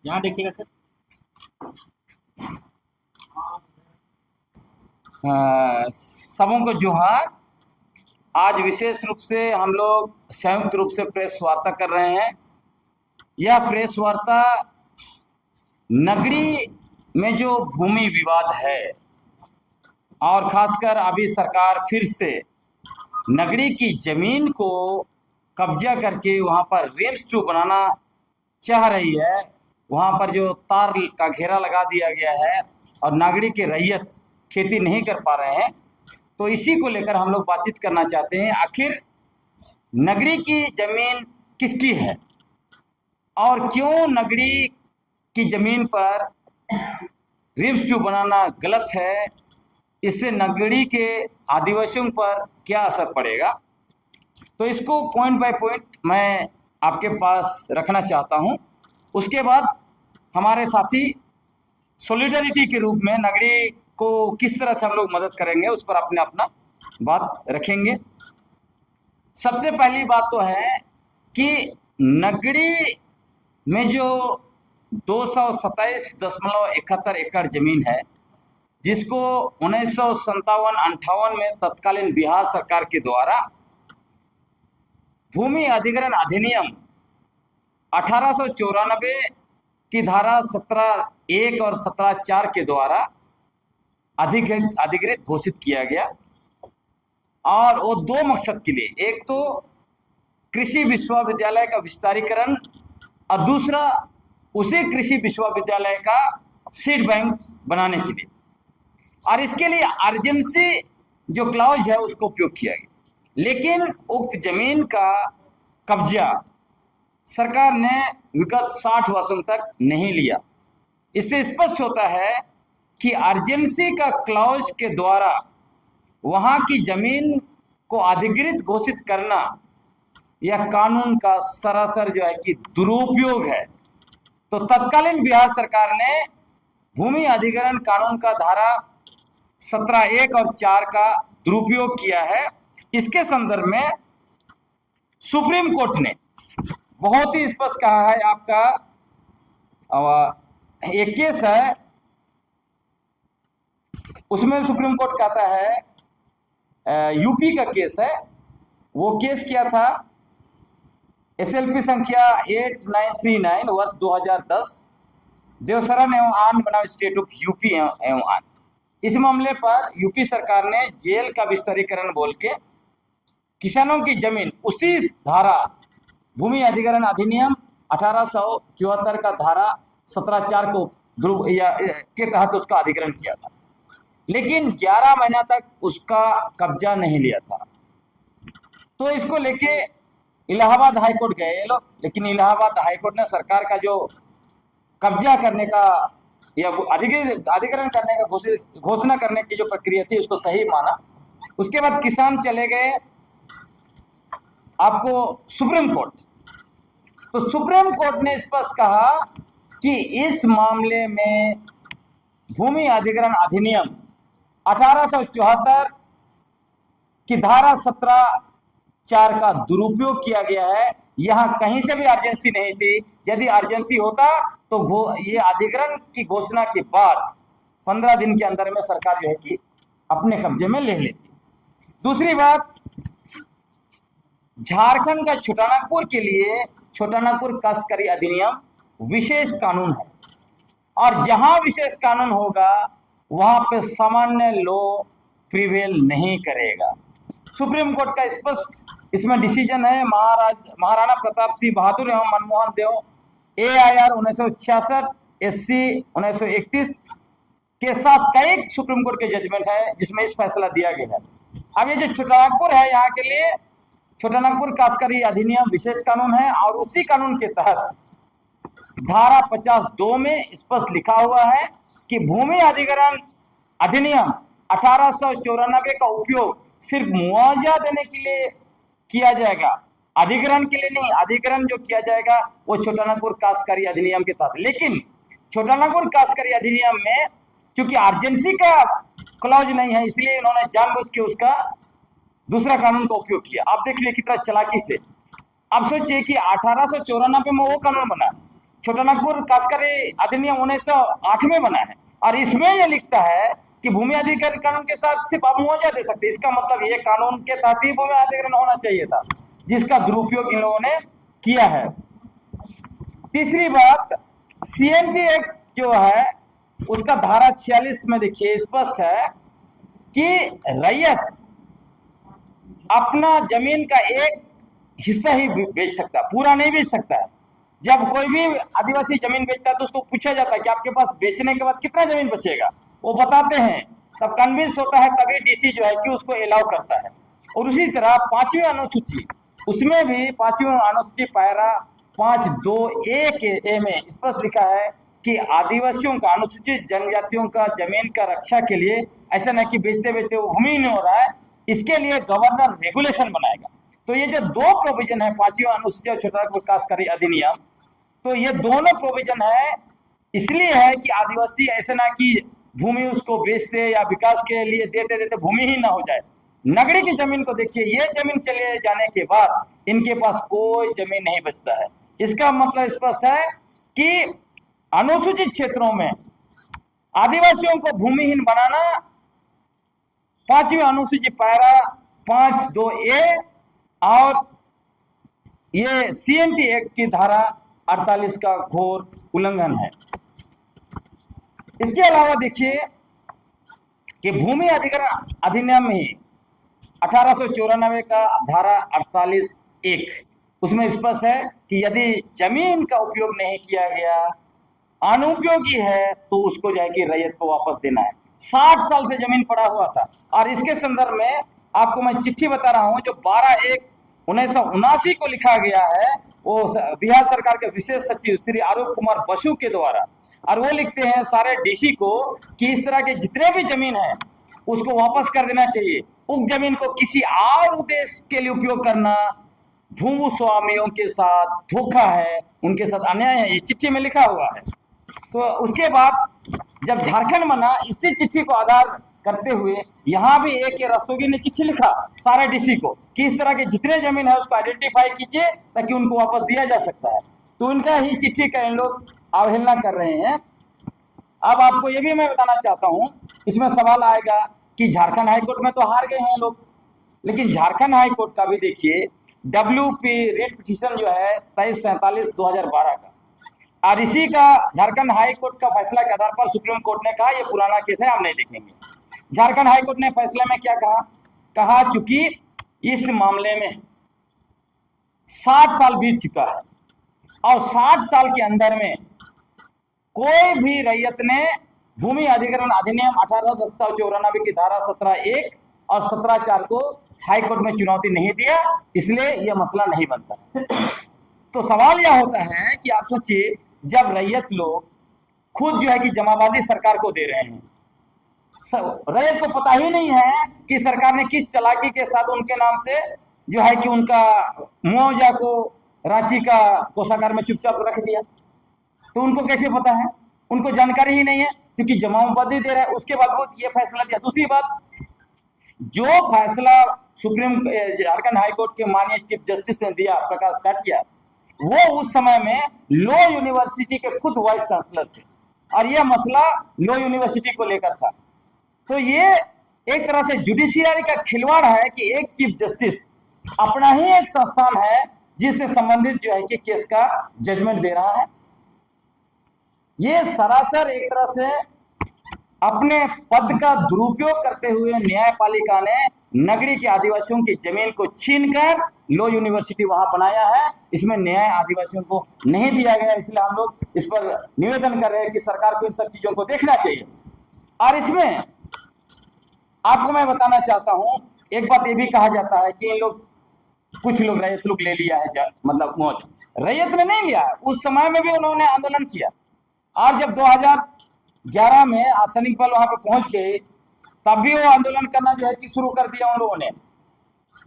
यहाँ देखिएगा सर। सबों को जोहार। आज विशेष रूप से हम लोग संयुक्त रूप से प्रेस वार्ता कर रहे हैं। यह प्रेस वार्ता नगरी में जो भूमि विवाद है और खासकर अभी सरकार फिर से नगरी की जमीन को कब्जा करके वहां पर रिम्स टू बनाना चाह रही है। वहां पर जो तार का घेरा लगा दिया गया है और नागरिक के रैयत खेती नहीं कर पा रहे हैं, तो इसी को लेकर हम लोग बातचीत करना चाहते हैं। आखिर नगरी की जमीन किसकी है और क्यों नगरी की जमीन पर रिम्स टू बनाना गलत है, इससे नगरी के आदिवासियों पर क्या असर पड़ेगा। तो इसको पॉइंट बाय पॉइंट मैं आपके पास रखना चाहता हूं। उसके बाद हमारे साथी सॉलिडरिटी के रूप में नगरी को किस तरह से हम लोग मदद करेंगे उस पर अपने अपना बात रखेंगे। सबसे पहली बात तो है कि नगरी में जो 227.71 एकड़ जमीन है, जिसको 1957-58 में तत्कालीन बिहार सरकार के द्वारा भूमि अधिग्रहण अधिनियम 1894 की धारा 17(1) और 17(4) के द्वारा अधिकृत घोषित किया गया। और वो दो मकसद के लिए, एक तो कृषि विश्वविद्यालय का विस्तारीकरण और दूसरा उसी कृषि विश्वविद्यालय का सीड बैंक बनाने के लिए, और इसके लिए अर्जेंसी जो क्लॉज है उसको उपयोग किया गया। लेकिन उक्त जमीन का कब्जा सरकार ने विगत 60 वर्षों तक नहीं लिया। इससे स्पष्ट होता है कि अर्जेंसी का क्लॉज के द्वारा वहां की जमीन को अधिकृत घोषित करना यह कानून का सरासर जो है कि दुरुपयोग है। तो तत्कालीन बिहार सरकार ने भूमि अधिग्रहण कानून का धारा 17(1) और 4 का दुरुपयोग किया है। इसके संदर्भ में सुप्रीम कोर्ट ने बहुत ही स्पष्ट कहा है। आपका एक केस है, उसमें सुप्रीम कोर्ट कहता है, यूपी का केस है। वो केस क्या था, SLP संख्या 8939 वर्ष 2010, देवसरन एवं आन बनाम स्टेट ऑफ यूपी एवं आन। इस मामले पर यूपी सरकार ने जेल का विस्तारीकरण बोल के किसानों की जमीन उसी धारा भूमि अधिग्रहण अधिनियम 1874 का धारा 17(4) को के तहत उसका अधिग्रहण किया था, लेकिन 11 महीना तक उसका कब्जा नहीं लिया था। तो इसको लेके इलाहाबाद हाईकोर्ट गए लोग, लेकिन इलाहाबाद हाईकोर्ट ने सरकार का जो कब्जा करने का या अधिग्रहण करने का घोषणा करने की जो प्रक्रिया थी उसको सही माना। उसके बाद किसान चले गए आपको सुप्रीम कोर्ट। तो सुप्रीम कोर्ट ने स्पष्ट कहा कि इस मामले में भूमि अधिग्रहण अधिनियम 1874 की धारा 17(4) का दुरुपयोग किया गया है। यहां कहीं से भी अर्जेंसी नहीं थी। यदि अर्जेंसी होता तो ये अधिग्रहण की घोषणा के बाद 15 दिन के अंदर में सरकार जो है कि अपने कब्जे में ले लेती। दूसरी बात, झारखंड का छोटानागपुर के लिए छोटानागपुर काश्तकारी अधिनियम विशेष कानून है, और जहां विशेष कानून होगा वहां पे सामान्य लॉ प्रिवेल नहीं करेगा। सुप्रीम कोर्ट का स्पष्ट इसमें डिसीजन है। महाराणा प्रताप सिंह बहादुर एवं मनमोहन देव AIR 1966, SC 1931 के साथ कई सुप्रीम कोर्ट के जजमेंट है जिसमें इस फैसला दिया गया है। अब ये जो छोटानागपुर है, यहाँ के लिए छोटानागपुर काश्तकारी अधिनियम विशेष कानून है, और उसी कानून के तहत धारा 52 में स्पष्ट लिखा हुआ है कि भूमि अधिग्रहण अधिनियम 1894 का उपयोग सिर्फ मुआवजा देने के लिए किया जाएगा, अधिग्रहण के लिए नहीं। अधिग्रहण जो किया जाएगा वो छोटानागपुर काश्तकारी अधिनियम के तहत। लेकिन छोटानागपुर काश्तकारी अधिनियम में क्योंकि अर्जेंसी का क्लॉज नहीं है, इसलिए इन्होंने जानबूझ के उसका दूसरा कानून का उपयोग किया। आप देख लीजिए कितना चालाकी से। अब सोचिए कि 1894 में वो कानून बना, छोटा नागपुर काश्तकारी अधिनियम 1908 में बना है और इसमें यह लिखता है कि भूमि अधिग्रहण कानून के साथ सिर्फ आप मुआवजा दे सकते हैं। इसका मतलब ये कानून के तहत ही भूमि अधिग्रहण होना चाहिए था, जिसका दुरुपयोग इन लोगों ने किया है। तीसरी बात, सीएनटी एक्ट जो है उसका धारा 46 में देखिए स्पष्ट है कि रैयत अपना जमीन का एक हिस्सा ही बेच सकता है, पूरा नहीं बेच सकता है। जब कोई भी आदिवासी जमीन बेचता है तो उसको पूछा जाता है कि आपके पास बेचने के बाद कितना जमीन बचेगा, वो बताते हैं, तब कन्विंस होता है, तभी डीसी जो है कि उसको अलाउ करता है। और उसी तरह 5वीं अनुसूची, उसमें भी 5वीं अनुसूची पैरा 5(2)(a) के ए में स्पष्ट लिखा है कि आदिवासियों का, अनुसूचित जनजातियों का जमीन का रक्षा के लिए ऐसा नहीं कि बेचते बेचते वो भूमि नहीं हो रहा है, इसके लिए गवर्नर रेगुलेशन बनाएगा। तो ये जो दो प्रोविजन है 5वीं अनुसूची और छोटा नागपुर काश्तकारी अधिनियम, तो ये दोनों प्रोविजन है इसलिए है कि आदिवासी ऐसे ना कि भूमि उसको बेचते या विकास के लिए देते देते भूमि ही ना हो जाए। नगरी की जमीन को देखिए, ये जमीन चले जाने के बाद इनके पास कोई जमीन नहीं बचता है। इसका मतलब स्पष्ट है कि अनुसूचित क्षेत्रों में आदिवासियों को भूमिहीन बनाना 5वीं अनुसूची पैरा 5(2)(a) और ये सीएनटी एक्ट की धारा 48 का घोर उल्लंघन है। इसके अलावा देखिए कि भूमि अधिग्रहण अधिनियम ही 1894 का धारा 48(1), उसमें स्पष्ट है कि यदि जमीन का उपयोग नहीं किया गया, अनुपयोगी है, तो उसको जो है कि रैयत को वापस देना है। 60 साल से जमीन पड़ा हुआ था और इसके संदर्भ में आपको मैं चिट्ठी बता रहा हूं जो 12/1/1979 को लिखा गया है, वो बिहार सरकार के विशेष सचिव श्री आरूप कुमार बसु के द्वारा। और वो लिखते हैं सारे डीसी को कि इस तरह के जितने भी जमीन है उसको वापस कर देना चाहिए। उस जमीन को किसी और उद्देश्य के लिए उपयोग करना भूस्वामियों के साथ धोखा है, उनके साथ अन्याय है, ये चिट्ठी में लिखा हुआ है। तो उसके बाद जब झारखंड बना, इसी चिट्ठी को आधार करते हुए यहाँ भी एक रस्तोगी ने चिट्ठी लिखा सारे डीसी को कि इस तरह के जितने जमीन है उसको आइडेंटिफाई कीजिए ताकि उनको वापस दिया जा सकता है। तो उनका ही चिट्ठी का इन लोग अवहेलना कर रहे हैं। अब आपको ये भी मैं बताना चाहता हूँ, इसमें सवाल आएगा कि झारखंड हाईकोर्ट में तो हार गए हैं लोग, लेकिन झारखंड हाईकोर्ट का भी देखिए WP रिट पिटीशन जो है 2347/2012 का, और इसी का झारखंड हाईकोर्ट का फैसला के आधार पर सुप्रीम कोर्ट ने कहा ये पुराना केस है, हम नहीं देखेंगे। झारखंड हाईकोर्ट ने फैसले में क्या कहा, चूंकि इस मामले में 60 साल बीत चुका है और 60 साल के अंदर में कोई भी रैयत ने भूमि अधिग्रहण अधिनियम 1894 की धारा 17(1) और 17(4) को हाईकोर्ट में चुनौती नहीं दिया, इसलिए यह मसला नहीं बनता। तो सवाल यह होता है कि आप सोचिए, जब रैयत लोग खुद जो है कि जमाबंदी सरकार को दे रहे हैं, रैयत को पता ही नहीं है कि सरकार ने किस चालाकी के साथ उनके नाम से जो है कि उनका मुआवजा को रांची का कोषागार में चुपचाप रख दिया। तो उनको कैसे पता है? उनको जानकारी ही नहीं है, क्योंकि जमाबंदी दे रहा है, उसके बाद वो ये फैसला दिया। दूसरी बात, जो फैसला सुप्रीम झारखंड हाईकोर्ट के माननीय चीफ जस्टिस ने दिया प्रकाश टाटिया, वो उस समय में लॉ यूनिवर्सिटी के खुद वाइस चांसलर थे और यह मसला लॉ यूनिवर्सिटी को लेकर था। तो ये एक तरह से जुडिशियरी का खिलवाड़ है कि एक चीफ जस्टिस अपना ही एक संस्थान है जिससे संबंधित जो है कि केस का जजमेंट दे रहा है। ये सरासर एक तरह से अपने पद का दुरुपयोग करते हुए न्यायपालिका ने नगरी के आदिवासियों की जमीन को छीनकर लॉ यूनिवर्सिटी वहां बनाया है। इसमें न्याय आदिवासियों को नहीं दिया गया, इसलिए हम लोग इस पर निवेदन कर रहे हैं कि सरकार को इन सब चीजों को देखना चाहिए। और इसमें आपको मैं बताना चाहता हूं, एक बात ये भी कहा जाता है कि इन लोग कुछ लोग रैयत लोग ले लिया है, मतलब मुआवजा रैयत में नहीं लिया। उस समय में भी उन्होंने आंदोलन किया और जब 2011 में आसनिक बल वहां पे पहुंच गए तब भी वो आंदोलन करना जो है कि शुरू कर दिया उन लोगों ने।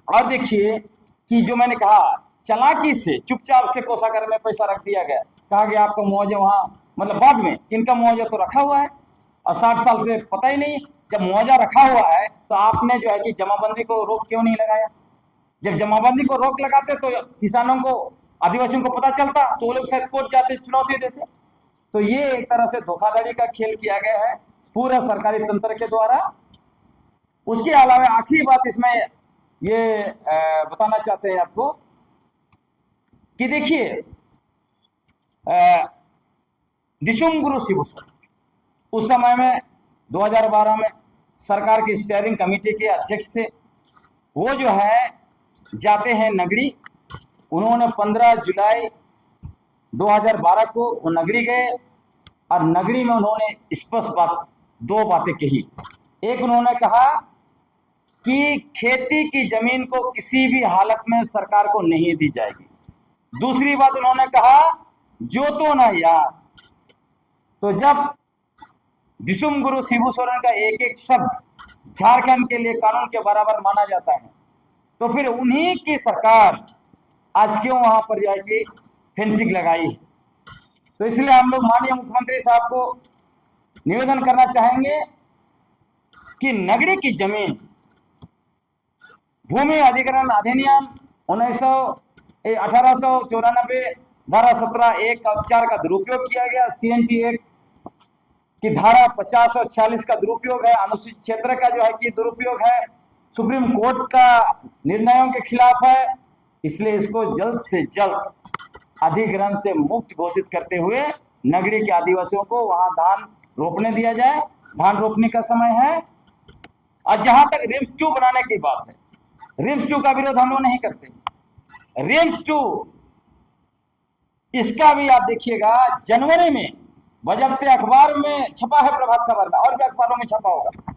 और देखिए कि जो मैंने कहा, चालाकी से चुपचाप से कोषागार में पैसा रख दिया गया, कहा गया आपका मुआवजा वहां, मतलब बाद में इनका मुआवजा तो रखा हुआ है और 60 साल से पता ही नहीं। जब मुआवजा रखा हुआ है तो आपने जो है कि जमाबंदी को रोक क्यों नहीं लगाया? जब जमाबंदी को रोक लगाते तो किसानों को आदिवासियों को पता चलता तो वो लोग शायद कोर्ट जाते, चुनौती देते। तो ये एक तरह से धोखाधड़ी का खेल किया गया है पूरा सरकारी तंत्र के द्वारा। उसके अलावा आखिरी बात इसमें ये बताना चाहते हैं आपको कि देखिए दिसुम गुरु शिबुसर उस समय में 2012 में सरकार की स्टीयरिंग कमेटी के अध्यक्ष थे। वो जो है जाते हैं नगरी। उन्होंने 15 जुलाई 2012 को वो नगरी गए और नगरी में उन्होंने स्पष्ट दो बातें कही। एक, उन्होंने कहा कि खेती की जमीन को किसी भी हालत में सरकार को नहीं दी जाएगी। दूसरी बात उन्होंने कहा, जो तो ना यार। तो जब दिसुम गुरु शिबू सोरेन का एक एक शब्द झारखंड के लिए कानून के बराबर माना जाता है, तो फिर उन्हीं की सरकार आज क्यों वहां पर जाके फेंसिंग लगाई है। तो इसलिए हम लोग माननीय मुख्यमंत्री साहब को निवेदन करना चाहेंगे कि नगरी की जमीन भूमि अधिग्रहण अधिनियम 1894 धारा 17(1) और 4 का दुरुपयोग किया गया। CNT एक्ट की धारा 50 और 46 का दुरुपयोग है। अनुसूचित क्षेत्र का जो है कि दुरुपयोग है। सुप्रीम कोर्ट का निर्णयों के खिलाफ है। इसलिए इसको जल्द से जल्द अधिग्रहण से मुक्त घोषित करते हुए नगरी के आदिवासियों को वहां धान रोपने दिया जाए। धान रोपने का समय है। और जहां तक रिम्स 2 बनाने की बात है, रिम्स 2 का विरोध हम लोग नहीं करते। रिम्स 2 इसका भी आप देखिएगा, जनवरी में बजट अखबार में छपा है, प्रभात खबर में और भी अखबारों में छपा होगा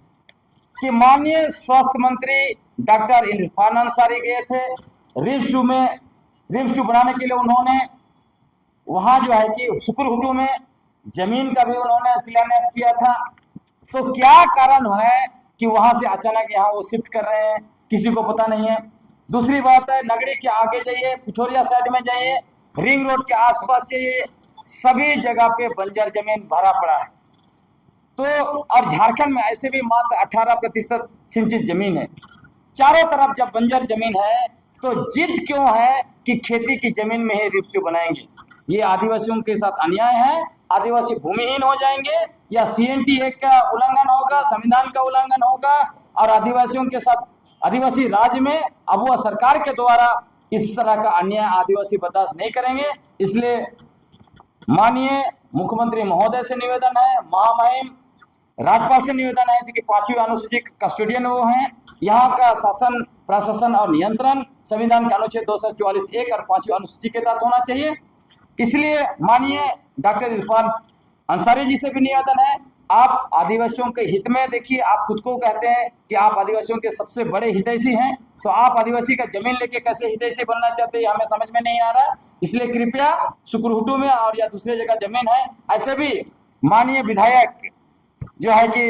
कि माननीय स्वास्थ्य मंत्री डॉक्टर इरफान अंसारी गए थे रिम्स 2 बनाने के लिए। उन्होंने वहां जो है कि सुकुरहुटू में जमीन का भी उन्होंने शिलान्यास किया था। तो क्या कारण है कि वहां से अचानक यहाँ वो शिफ्ट कर रहे हैं, किसी को पता नहीं है। दूसरी बात है, नगरी के आगे जाइए, पिठोरिया साइड में जाइए, रिंग रोड के आसपास जाइए, सभी जगह पे बंजर जमीन भरा पड़ा है। तो और झारखंड में ऐसे भी मात्र 18% सिंचित जमीन है। चारों तरफ जब बंजर जमीन है तो जिद क्यों है कि खेती की जमीन में ही रिम्स 2 बनाएंगे। ये आदिवासियों के साथ अन्याय है। आदिवासी भूमिहीन हो जाएंगे या CNT एक्ट का उल्लंघन होगा, संविधान का उल्लंघन होगा और आदिवासियों के साथ आदिवासी राज्य में अबुआ सरकार के द्वारा इस तरह का अन्याय आदिवासी बर्दाश्त नहीं करेंगे। इसलिए माननीय मुख्यमंत्री महोदय से निवेदन है, महामहिम राज्यपाल से निवेदन है कि 5वीं अनुसूची कस्टोडियन वो हैं। यहाँ का शासन, प्रशासन और नियंत्रण संविधान के अनुच्छेद 244(1) और 5वीं अनुसूची के तहत होना चाहिए। इसलिए माननीय डॉक्टर इरफान अंसारी जी से भी निवेदन है, आप आदिवासियों के हित में देखिए। आप खुद को कहते हैं कि आप आदिवासियों के सबसे बड़े हितैषी हैं, तो आप आदिवासी का जमीन लेके कैसे हितैषी बनना चाहते हैं, हमें समझ में नहीं आ रहा। इसलिए कृपया सुकुरहुटू में और या दूसरे जगह जमीन है, ऐसे भी माननीय विधायक जो है कि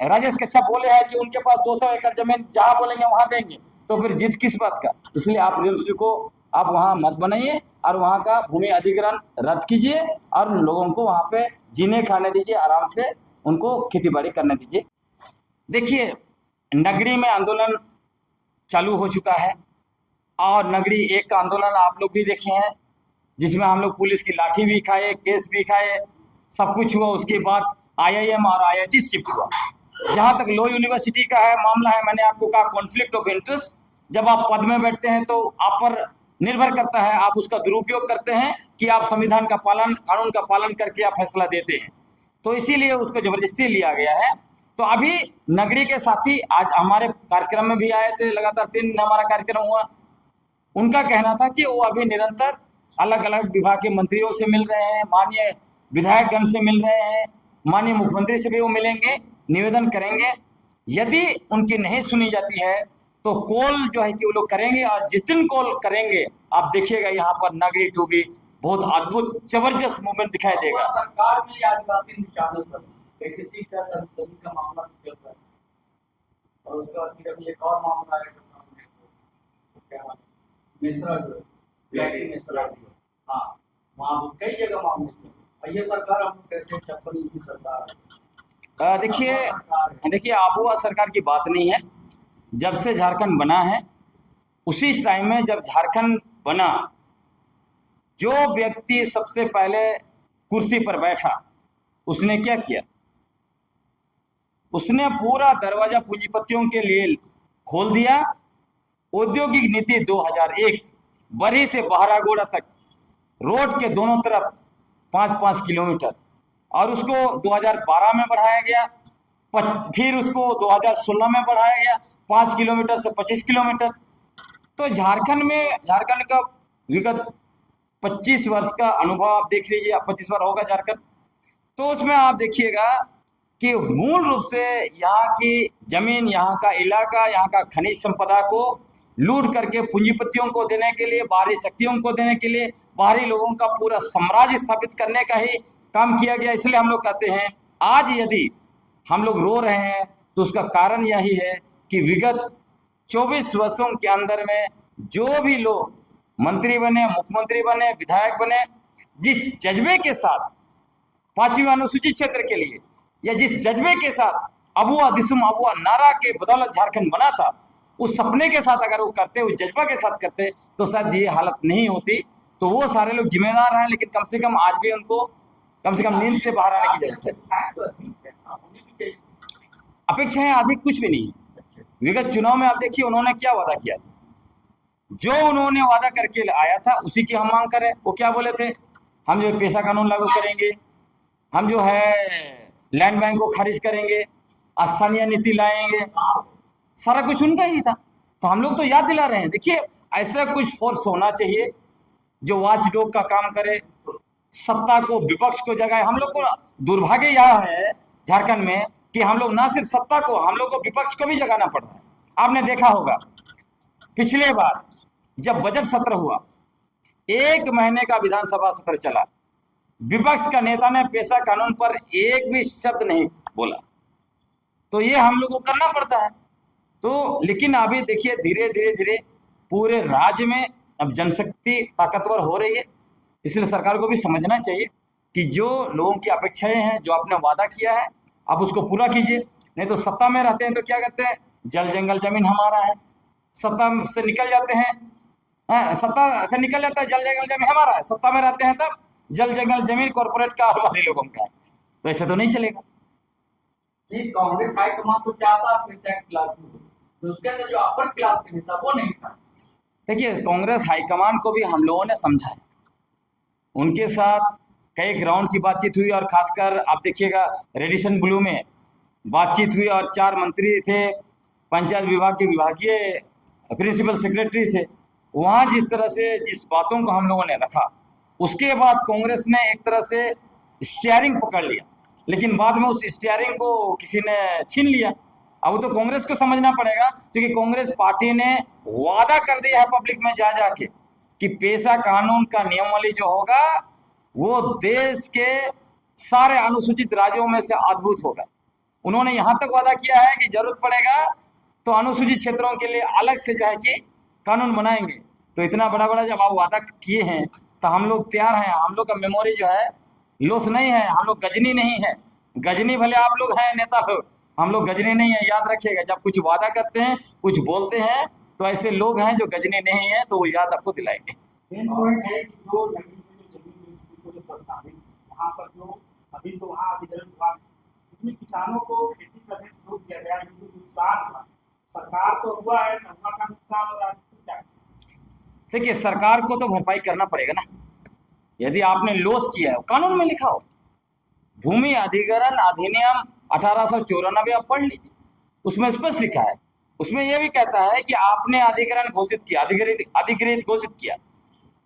राजेश कच्छप बोले हैं कि उनके पास 200 एकड़ जमीन, जहां बोलेंगे वहां देंगे, तो फिर जिद किस बात का। इसलिए आप रिम्स को आप वहां मत बनाइए और वहां का भूमि अधिग्रहण रद्द कीजिए और लोगों को वहां पे जीने खाने दीजिए, आराम से उनको खेती बाड़ी करने दीजिए। देखिए, नगरी में आंदोलन चालू हो चुका है और नगरी 1 का आंदोलन आप लोग भी देखे हैं, जिसमें हम लोग पुलिस की लाठी भी खाए, केस भी खाए, सब कुछ हुआ। उसके बाद IIM और IIT शिफ्ट हुआ। जहाँ तक लॉ यूनिवर्सिटी का है मामला है, मैंने आपको कहा कॉन्फ्लिक्ट ऑफ इंटरेस्ट। जब आप पद में बैठते हैं तो आप पर निर्भर करता है, आप उसका दुरुपयोग करते हैं कि आप संविधान का पालन, कानून का पालन करके आप फैसला देते हैं। तो इसीलिए उसको जबरदस्ती लिया गया है। तो अभी नगरी के साथी आज हमारे कार्यक्रम में भी आए थे, लगातार 3 दिन हमारा कार्यक्रम हुआ। उनका कहना था कि वो अभी निरंतर अलग अलग विभाग के मंत्रियों से मिल रहे हैं, माननीय विधायकगण से मिल रहे हैं, माननीय मुख्यमंत्री से भी वो मिलेंगे, निवेदन करेंगे। यदि उनकी नहीं सुनी जाती है तो कॉल जो है कि वो लोग करेंगे। और जिस दिन कॉल करेंगे आप देखिएगा यहाँ पर नगरी 2 भी बहुत अद्भुत जबरदस्त मूवमेंट दिखाई देगा। सरकार में आदिवासी निशानों पर किसी का जमीन का मामला चल रहा है और उसके बाद फिर अभी एक और मामला है मिश्रा जो ब्लैकी मिश्रा, हाँ वहाँ कई जगह मामले और ये सरकार हम कहते हैं छप्पन की सरकार है। देखिए आबुआ सरकार की बात नहीं है। जब से झारखंड बना है उसी टाइम में जब झारखंड बना जो व्यक्ति सबसे पहले कुर्सी पर बैठा उसने क्या किया, उसने पूरा दरवाजा पूंजीपतियों के लिए खोल दिया। औद्योगिक नीति 2001 बरी से बहरागोड़ा तक रोड के दोनों तरफ 5-5 किलोमीटर, और उसको 2012 में बढ़ाया गया, फिर उसको 2016 में बढ़ाया गया 5 किलोमीटर से 25 किलोमीटर। तो झारखंड का विगत 25 वर्ष का अनुभव आप देख लीजिए, अब 25 बार होगा झारखंड, तो उसमें आप देखिएगा कि मूल रूप से यहाँ की जमीन, यहाँ का इलाका, यहाँ का खनिज संपदा को लूट करके पूंजीपतियों को देने के लिए, बाहरी शक्तियों को देने के लिए, बाहरी लोगों का पूरा साम्राज्य स्थापित करने का ही काम किया गया। इसलिए हम लोग कहते हैं आज यदि हम लोग रो रहे हैं तो उसका कारण यही है कि विगत 24 वर्षों के अंदर में जो भी लोग मंत्री बने, मुख्यमंत्री बने, विधायक बने, जिस जज्बे के साथ 5वीं अनुसूचित क्षेत्र के लिए, या जिस जज्बे के साथ अबुआ दिसुम अबुआ नारा के बदौलत झारखंड बना था, उस सपने के साथ अगर वो करते, उस जज्बा के साथ करते, तो शायद ये हालत नहीं होती। तो वो सारे लोग जिम्मेदार हैं, लेकिन कम से कम आज भी उनको कम से कम नींद से बाहर आने की जरूरत है। अपेक्षाएं अधिक कुछ भी नहीं है। विगत चुनाव में आप देखिए उन्होंने क्या वादा किया था, जो उन्होंने वादा करके आया था उसी की हम मांग करें। वो क्या बोले थे, हम जो पेशा कानून लागू करेंगे, हम जो है लैंड बैंक को खारिज करेंगे, स्थानीय नीति लाएंगे, सारा कुछ उनका ही था। तो हम लोग तो याद दिला रहे हैं। देखिए ऐसा कुछ फोर्स होना चाहिए जो वॉच डॉग का काम करे, सत्ता को विपक्ष को जगाए। हम लोग को दुर्भाग्य यह है झारखंड में कि हम लोग ना सिर्फ सत्ता को, हम लोग को विपक्ष को भी जगाना पड़ रहा है। आपने देखा होगा पिछले बार जब बजट सत्र हुआ, 1 महीने का विधानसभा सत्र चला, विपक्ष का नेता ने पेशा कानून पर एक भी शब्द नहीं बोला। तो ये हम लोग को करना पड़ता है। तो लेकिन अभी देखिए धीरे पूरे राज्य में अब जनशक्ति ताकतवर हो रही है। इसलिए सरकार को भी समझना चाहिए कि जो लोगों की अपेक्षाएं हैं, जो आपने वादा किया है, आप उसको पूरा कीजिए। नहीं तो सत्ता में रहते हैं तो क्या कहते हैं, जल जंगल जमीन हमारा है, सत्ता से निकल जाते हैं, सत्ता से निकल जाता है, जल जंगल जमीन हमारा है, सत्ता में रहते हैं तब जल जंगल जमीन कॉर्पोरेट का और हमारे लोगों का है। तो ऐसे तो नहीं चलेगा। जी, कांग्रेस हाईकमान तो चाहता पैसा क्लास में, तो उसके अंदर जो अपर क्लास के नेता वो नहीं था। देखिए कांग्रेस हाईकमान को भी हम लोगों ने समझा है, उनके साथ कई ग्राउंड की बातचीत हुई, और खासकर आप देखिएगा रेडिशन ब्लू में बातचीत हुई, और 4 मंत्री थे, पंचायत विभाग के विभागीय प्रिंसिपल सेक्रेटरी थे। वहाँ जिस तरह से जिस बातों को हम लोगों ने रखा, उसके बाद कांग्रेस ने एक तरह से स्टीयरिंग पकड़ लिया, लेकिन बाद में उस स्टीयरिंग को किसी ने छीन लिया। अब तो कांग्रेस को समझना पड़ेगा, क्योंकि कांग्रेस पार्टी ने वादा कर दिया है पब्लिक में जा जाके कि पेशा कानून का नियमावली जो होगा वो देश के सारे अनुसूचित राज्यों में से अद्भुत होगा। उन्होंने यहाँ तक वादा किया है कि जरूरत पड़ेगा तो अनुसूचित क्षेत्रों के लिए अलग से जो है कि कानून बनाएंगे। तो इतना बड़ा जब आप वादा किए हैं तो हम लोग तैयार हैं। हम लोग का मेमोरी जो है लॉस नहीं है, हम लोग गजनी नहीं है। गजनी भले आप लोग हैं नेता लोग, हम लोग गजनी नहीं है, याद रखिएगा। जब कुछ वादा करते हैं, कुछ बोलते हैं, तो ऐसे लोग हैं जो गजनी नहीं है, तो वो याद आपको दिलाएंगे। मेन पॉइंट है कि जो नगरीय में जमीन को जो प्रस्तावित वहाँ पर जो अभी तो वहाँ अधिग्रहण हुआ, उसमें किसानों को खेती करने से रोक दिया गया, जो नुकसान हुआ सरकार तो हुआ है, नफा का नुकसान हो रहा है। देखिए सरकार को तो भरपाई करना पड़ेगा ना। यदि आपने लॉस किया है, कानून में लिखा हो, भूमि अधिग्रहण अधिनियम 1894 आप पढ़ लीजिए, उसमें स्पष्ट लिखा है। उसमें यह भी कहता है कि आपने अधिग्रहण घोषित किया, अधिग्रहित घोषित किया,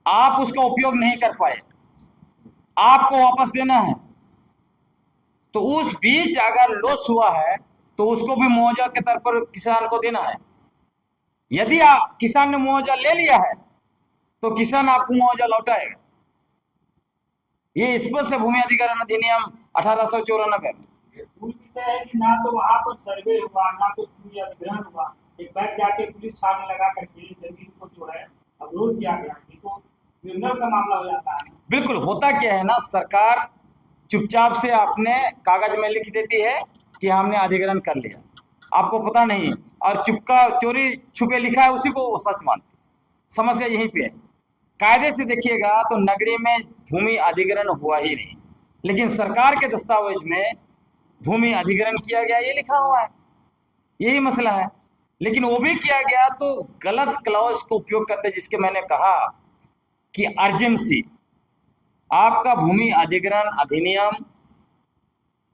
आप उसका उपयोग नहीं कर पाए, आपको वापस देना है। तो उस बीच अगर लॉस हुआ है तो उसको भी मुआवजा के तौर पर किसान को देना है। यदि किसान ने मुआवजा ले लिया है तो किसान आपको मुआवजा लौटाएगा। ये स्पष्ट है भूमि अधिग्रहण अधिनियम 1894 में। मूल विषय है कि ना तो वहाँ पर सर्वे हुआ, ना तो भूमि अधिग्रहण हुआ। एक बैग जाके पुलिस थाने लगा करके जमीन को जो है अवरोध किया गया, तो क्रिमिनल का मामला हो जाता है। बिल्कुल। होता क्या है ना, सरकार चुपचाप से अपने कागज में लिख देती है कि हमने अधिग्रहण कर लिया, आपको पता नहीं, और चोरी छुपे लिखा है उसी को वो सच मानती। समस्या यहीं पे है। कायदे से देखिएगा तो नगरी में भूमि अधिग्रहण हुआ ही नहीं, लेकिन सरकार के दस्तावेज में भूमि अधिग्रहण किया गया ये लिखा हुआ है। यही मसला है। लेकिन वो भी किया गया तो गलत क्लॉज को उपयोग करते, जिसके मैंने कहा कि अर्जेंसी। आपका भूमि अधिग्रहण अधिनियम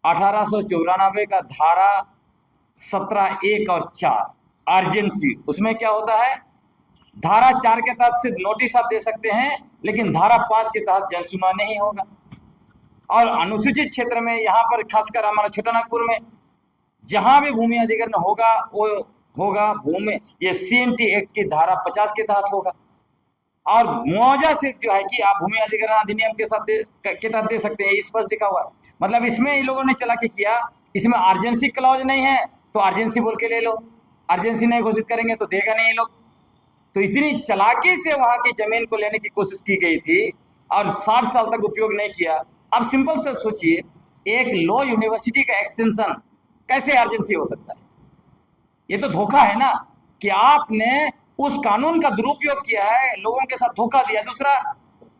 1894 का धारा 17 1 और 4 अर्जेंसी, उसमें क्या होता है, धारा 4 के तहत सिर्फ नोटिस आप दे सकते हैं, लेकिन धारा 5 के तहत जनसुनवाई नहीं होगा। और अनुसूचित क्षेत्र में, यहाँ पर खासकर हमारा छोटा नागपुर में, जहां भी भूमि अधिग्रहण होगा वो होगा भूमि, ये CNT एक्ट की धारा 50 के तहत होगा। और मुआवजा सिर्फ जो है कि आप भूमि अधिग्रहण अधिनियम के तहत दे सकते हैं, स्पष्ट लिखा हुआ है। मतलब इसमें इन लोगों ने चालाकी किया, इसमें अर्जेंसी क्लॉज नहीं है तो अर्जेंसी बोल के ले लो, अर्जेंसी नहीं घोषित करेंगे तो देगा नहीं ये लोग। तो इतनी चालाकी से वहां की जमीन को लेने की कोशिश की गई थी और 60 साल तक उपयोग नहीं किया। अब सिंपल से सोचिए, एक लॉ यूनिवर्सिटी का एक्सटेंशन कैसे अर्जेंसी हो सकता है? ये तो धोखा है ना, कि आपने उस कानून का दुरुपयोग किया है, लोगों के साथ धोखा दिया। दूसरा,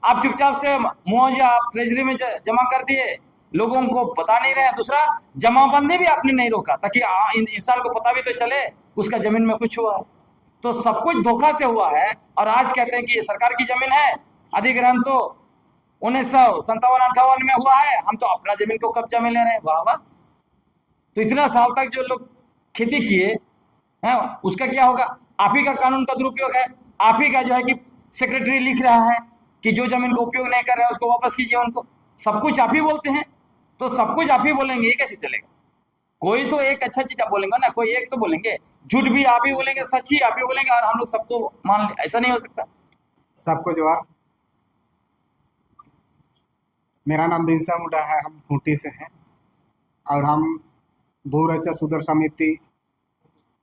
आप चुपचाप से मुआवजा आप ट्रेजरी में जमा कर दिए, लोगों को बता नहीं रहे। दूसरा, जमाबंदी भी आपने नहीं रोका ताकि इंसान को पता भी तो चले उसका जमीन में कुछ हुआ है। तो सब कुछ धोखा से हुआ है। और आज कहते हैं कि ये सरकार की जमीन है, अधिग्रहण तो 1957-58 में हुआ है, हम तो अपना जमीन को कब्जा में ले रहे हैं। वाह वाह। तो इतना साल तक जो लोग खेती किए हैं उसका क्या होगा? आप ही का कानून का दुरुपयोग है। आप ही का जो है कि सेक्रेटरी लिख रहा है कि जो जमीन को उपयोग नहीं कर रहे हैं उसको वापस कीजिए उनको। सब कुछ आप ही बोलते हैं, तो सब कुछ आप ही बोलेंगे, ये कैसे चलेगा? कोई तो एक अच्छा चीज आप बोलेंगे ना, कोई एक तो बोलेंगे। झूठ भी आप ही बोलेंगे, सच ही आप ही बोलेंगे, और हम लोग सबको मान ले, ऐसा नहीं हो सकता। सबको जोहार। मेरा नाम बिरसा मुंडा है, हम खूंटी से हैं और हम भू रक्षा सुधार समिति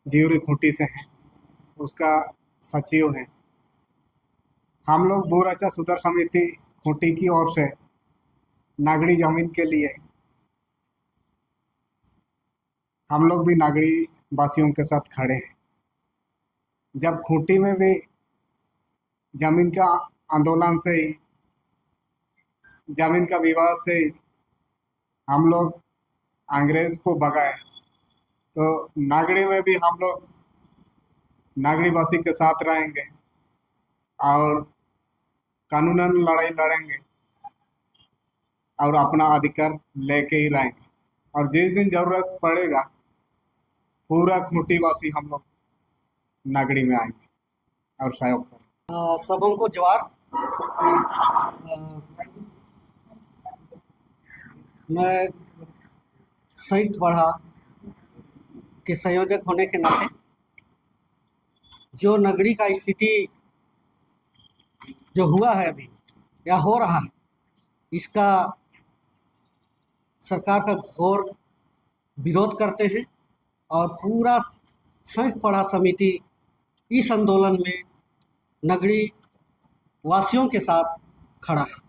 जियोरी खूंटी से हैं, उसका सचिव हैं। हम लोग भू रक्षा सुधार समिति खूंटी की ओर से नागड़ी जमीन के लिए हम लोग भी नागड़ी वासियों के साथ खड़े हैं। जब खूंटी में भी जमीन का आंदोलन से ही, जमीन का विवाद से ही हम लोग अंग्रेज को भगाए, तो नागड़ी में भी हम लोग नागड़ी वासी के साथ रहेंगे और कानूनन लड़ाई लड़ेंगे और अपना अधिकार लेके ही रहेंगे। और जिस दिन जरूरत पड़ेगा पूरा खूंटी वासी हम लोग नागड़ी में आएंगे और सहयोग करेंगे। सबों को जोहार। मैं संयुक्त बढ़ा के संयोजक होने के नाते जो नगरी का स्थिति जो हुआ है अभी या हो रहा है, इसका सरकार का घोर विरोध करते हैं और पूरा संयुक्त पढ़ा समिति इस आंदोलन में नगरी वासियों के साथ खड़ा है।